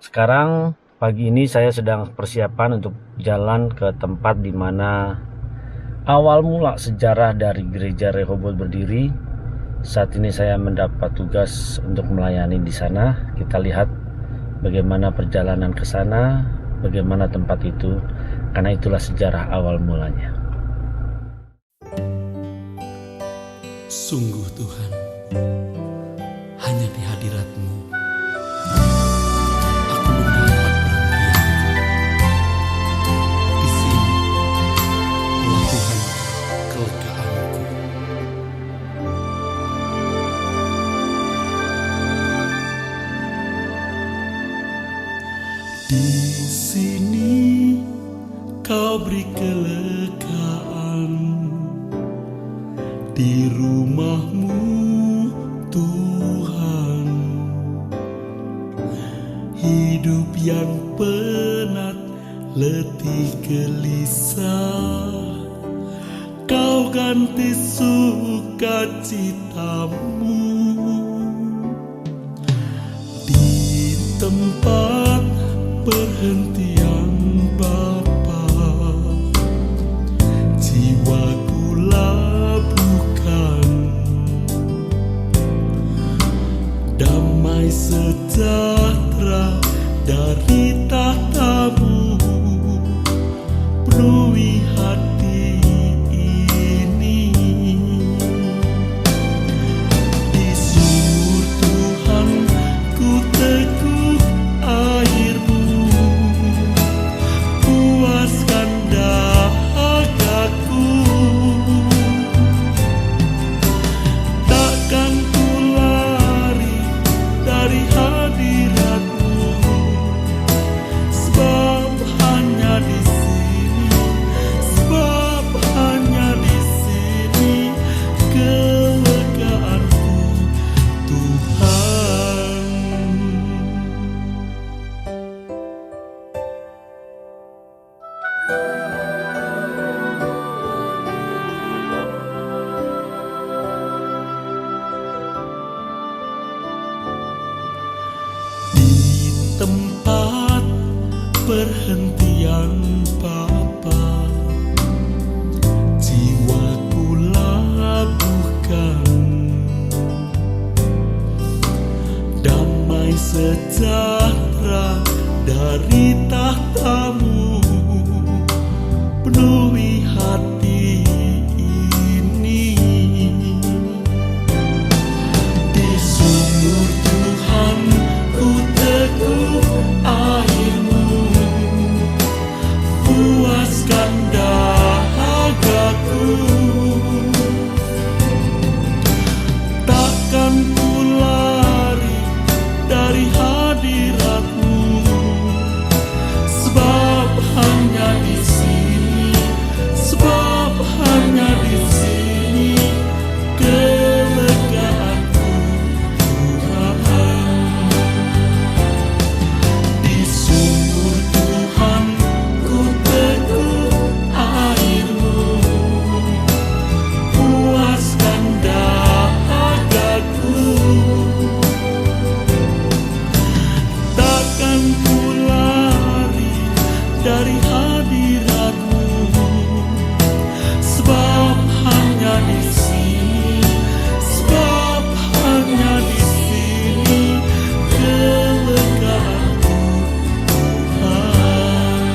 Sekarang pagi ini saya sedang persiapan untuk jalan ke tempat di mana awal mula sejarah dari gereja Rehoboth berdiri. Saat ini saya mendapat tugas untuk melayani di sana. Kita lihat bagaimana perjalanan ke sana, bagaimana tempat itu, karena itulah sejarah awal mulanya. Sungguh Tuhan, hanya di hadirat-Mu aku mendapat perhentian. Di sini, Tuhan, kelekaanku. Di sini Kau beri kelekaan, di rumah-Mu Tuhan. Hidup yang penat, letih gelisah, Kau ganti sukacitamu. Di tempat perhentian Bapa, jiwaku labuhkan damai sejahtera dari tahta-Mu, penuhi hati ini. Di sumur Tuhan ku teguk air-Mu, puaskan dahagaku. Takkan ku lari dari hadirat-Mu, sebab hanya di sini, sebab hanya di sini kelegaanku, Tuhan. Di tempat perhentian Bapa, jiwaku labuhkan damai sejahtera dari tahta-Mu, penuhi hati ini. Di sumur Tuhan ku teguk air-Mu, puaskan dahagaku. Takkan ku lari dari hadirat-Mu, sebab hanya di sini, sebab hanya di sini kelegaanku, Tuhan. Di sumur Tuhan ku teguk air-Mu, puaskan dahagaku. Takkan ku lari dari hadirat-Mu, sebab hanya di sini, sebab hanya di sini kelegaanku, Tuhan.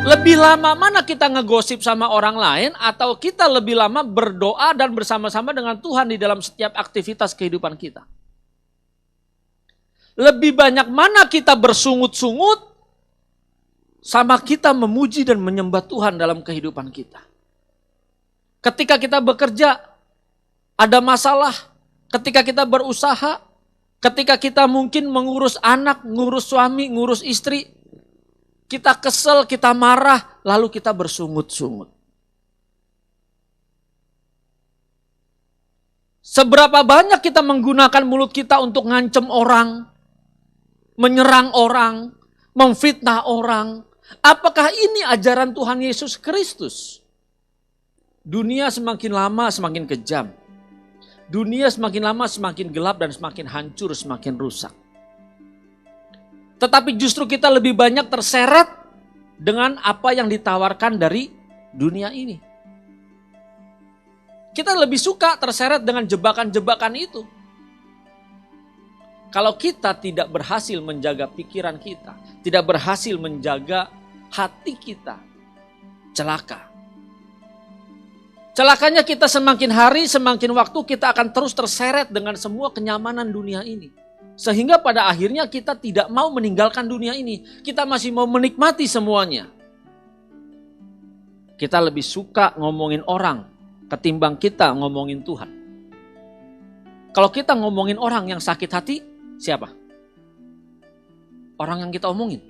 Lebih lama mana kita ngegosip sama orang lain atau kita lebih lama berdoa dan bersama-sama dengan Tuhan di dalam setiap aktivitas kehidupan kita? Lebih banyak mana kita bersungut-sungut sama kita memuji dan menyembah Tuhan dalam kehidupan kita? Ketika kita bekerja, ada masalah. Ketika kita berusaha, ketika kita mungkin mengurus anak, ngurus suami, ngurus istri, kita kesel, kita marah, lalu kita bersungut-sungut. Seberapa banyak kita menggunakan mulut kita untuk ngancem orang, menyerang orang, memfitnah orang. Apakah ini ajaran Tuhan Yesus Kristus? Dunia semakin lama semakin kejam. Dunia semakin lama semakin gelap dan semakin hancur, semakin rusak. Tetapi justru kita lebih banyak terseret dengan apa yang ditawarkan dari dunia ini. Kita lebih suka terseret dengan jebakan-jebakan itu. Kalau kita tidak berhasil menjaga pikiran kita, tidak berhasil menjaga hati kita, celaka. Celakanya kita semakin hari, semakin waktu kita akan terus terseret dengan semua kenyamanan dunia ini. Sehingga pada akhirnya kita tidak mau meninggalkan dunia ini. Kita masih mau menikmati semuanya. Kita lebih suka ngomongin orang ketimbang kita ngomongin Tuhan. Kalau kita ngomongin orang yang sakit hati, siapa? Orang yang kita omongin.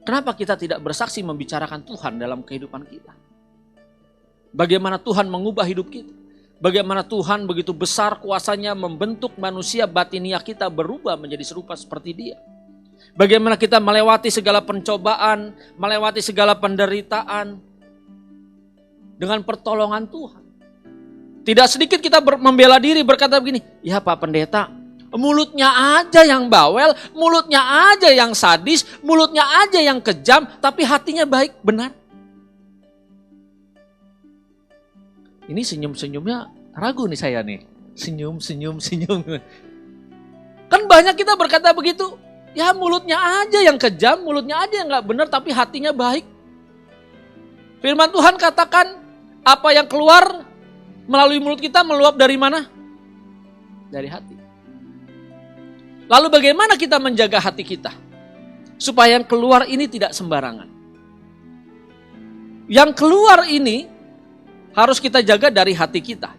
Kenapa kita tidak bersaksi membicarakan Tuhan dalam kehidupan kita? Bagaimana Tuhan mengubah hidup kita? Bagaimana Tuhan begitu besar kuasanya membentuk manusia batinia kita berubah menjadi serupa seperti Dia. Bagaimana kita melewati segala pencobaan, melewati segala penderitaan dengan pertolongan Tuhan. Tidak sedikit kita membela diri berkata begini, ya Pak Pendeta, mulutnya aja yang bawel, mulutnya aja yang sadis, mulutnya aja yang kejam, tapi hatinya baik, benar. Ini senyum-senyumnya ragu nih saya nih. Senyum. Kan banyak kita berkata begitu. Ya mulutnya aja yang kejam, mulutnya aja yang gak benar, tapi hatinya baik. Firman Tuhan katakan, apa yang keluar melalui mulut kita meluap dari mana? Dari hati. Lalu bagaimana kita menjaga hati kita? Supaya yang keluar ini tidak sembarangan. Yang keluar ini harus kita jaga dari hati kita,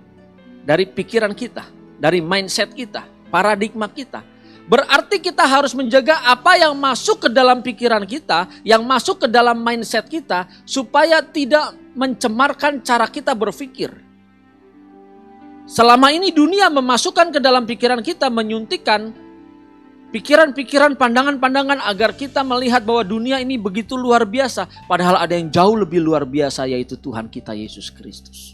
dari pikiran kita, dari mindset kita, paradigma kita. Berarti kita harus menjaga apa yang masuk ke dalam pikiran kita, yang masuk ke dalam mindset kita, supaya tidak mencemarkan cara kita berpikir. Selama ini dunia memasukkan ke dalam pikiran kita, menyuntikkan pikiran-pikiran, pandangan-pandangan agar kita melihat bahwa dunia ini begitu luar biasa. Padahal ada yang jauh lebih luar biasa, yaitu Tuhan kita Yesus Kristus.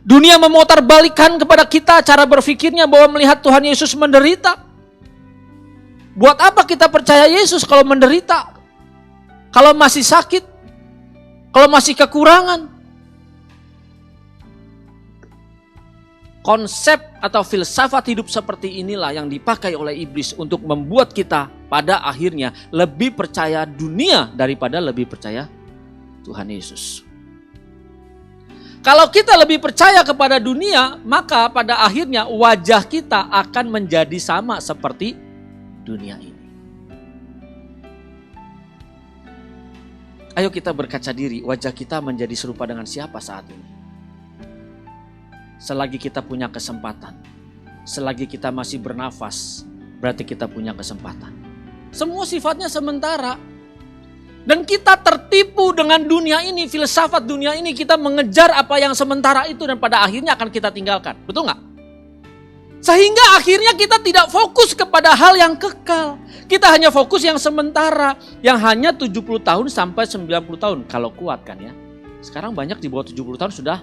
Dunia memutarbalikkan kepada kita cara berpikirnya bahwa melihat Tuhan Yesus menderita. Buat apa kita percaya Yesus kalau menderita? Kalau masih sakit? Kalau masih kekurangan? Konsep atau filsafat hidup seperti inilah yang dipakai oleh iblis untuk membuat kita pada akhirnya lebih percaya dunia daripada lebih percaya Tuhan Yesus. Kalau kita lebih percaya kepada dunia, maka pada akhirnya wajah kita akan menjadi sama seperti dunia ini. Ayo kita berkaca diri, wajah kita menjadi serupa dengan siapa saat ini? Selagi kita punya kesempatan, selagi kita masih bernafas, berarti kita punya kesempatan. Semua sifatnya sementara. Dan kita tertipu dengan dunia ini, filsafat dunia ini, kita mengejar apa yang sementara itu dan pada akhirnya akan kita tinggalkan. Betul nggak? Sehingga akhirnya kita tidak fokus kepada hal yang kekal. Kita hanya fokus yang sementara, yang hanya 70 tahun sampai 90 tahun. Kalau kuat kan ya. Sekarang banyak di bawah 70 tahun sudah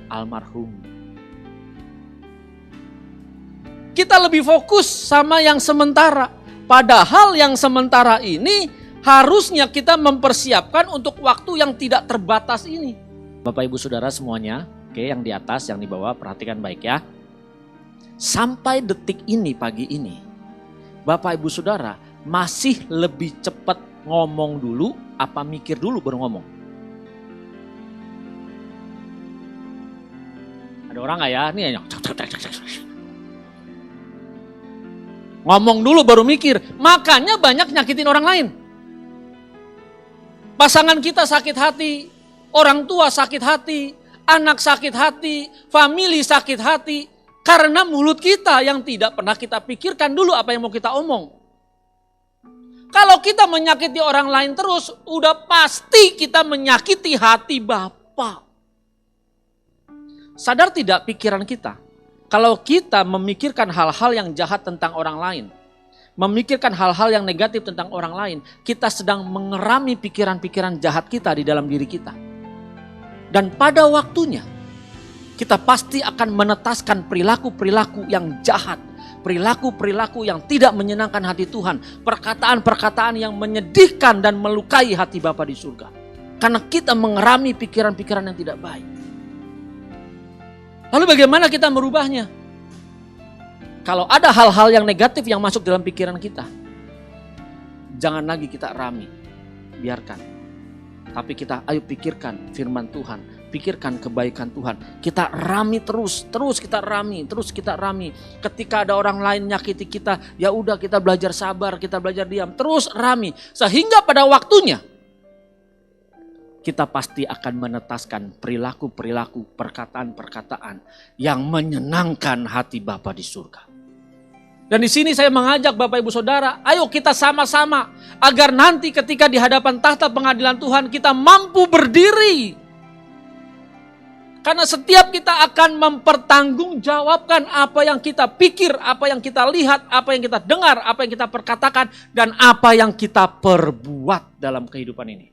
almarhum. Kita lebih fokus sama yang sementara. Padahal yang sementara ini harusnya kita mempersiapkan untuk waktu yang tidak terbatas ini. Bapak Ibu Saudara semuanya, oke, yang di atas, yang di bawah, perhatikan baik ya. Sampai detik ini, pagi ini, Bapak Ibu Saudara masih lebih cepat ngomong dulu Apa mikir dulu baru ngomong? Ada orang nggak ya? Nih ngomong dulu baru mikir. Makanya banyak nyakitin orang lain. Pasangan kita sakit hati, orang tua sakit hati, anak sakit hati, famili sakit hati. Karena mulut kita yang tidak pernah kita pikirkan dulu apa yang mau kita omong. Kalau kita menyakiti orang lain terus, udah pasti kita menyakiti hati Bapa. Sadar tidak pikiran kita? Kalau kita memikirkan hal-hal yang jahat tentang orang lain, memikirkan hal-hal yang negatif tentang orang lain, kita sedang mengerami pikiran-pikiran jahat kita di dalam diri kita. Dan pada waktunya, kita pasti akan menetaskan perilaku-perilaku yang jahat, perilaku-perilaku yang tidak menyenangkan hati Tuhan, perkataan-perkataan yang menyedihkan dan melukai hati Bapa di surga. Karena kita mengerami pikiran-pikiran yang tidak baik. Lalu bagaimana kita merubahnya? Kalau ada hal-hal yang negatif yang masuk dalam pikiran kita, jangan lagi kita rami, biarkan. Tapi kita ayo pikirkan firman Tuhan, pikirkan kebaikan Tuhan. Kita rami terus kita rami. Ketika ada orang lain nyakiti kita, ya udah kita belajar sabar, kita belajar diam, terus rami. Sehingga pada waktunya kita pasti akan menetaskan perilaku-perilaku, perkataan-perkataan yang menyenangkan hati Bapa di surga. Dan di sini saya mengajak Bapak Ibu Saudara, ayo kita sama-sama agar nanti ketika di hadapan tahta pengadilan Tuhan kita mampu berdiri. Karena setiap kita akan mempertanggungjawabkan apa yang kita pikir, apa yang kita lihat, apa yang kita dengar, apa yang kita perkatakan, dan apa yang kita perbuat dalam kehidupan ini.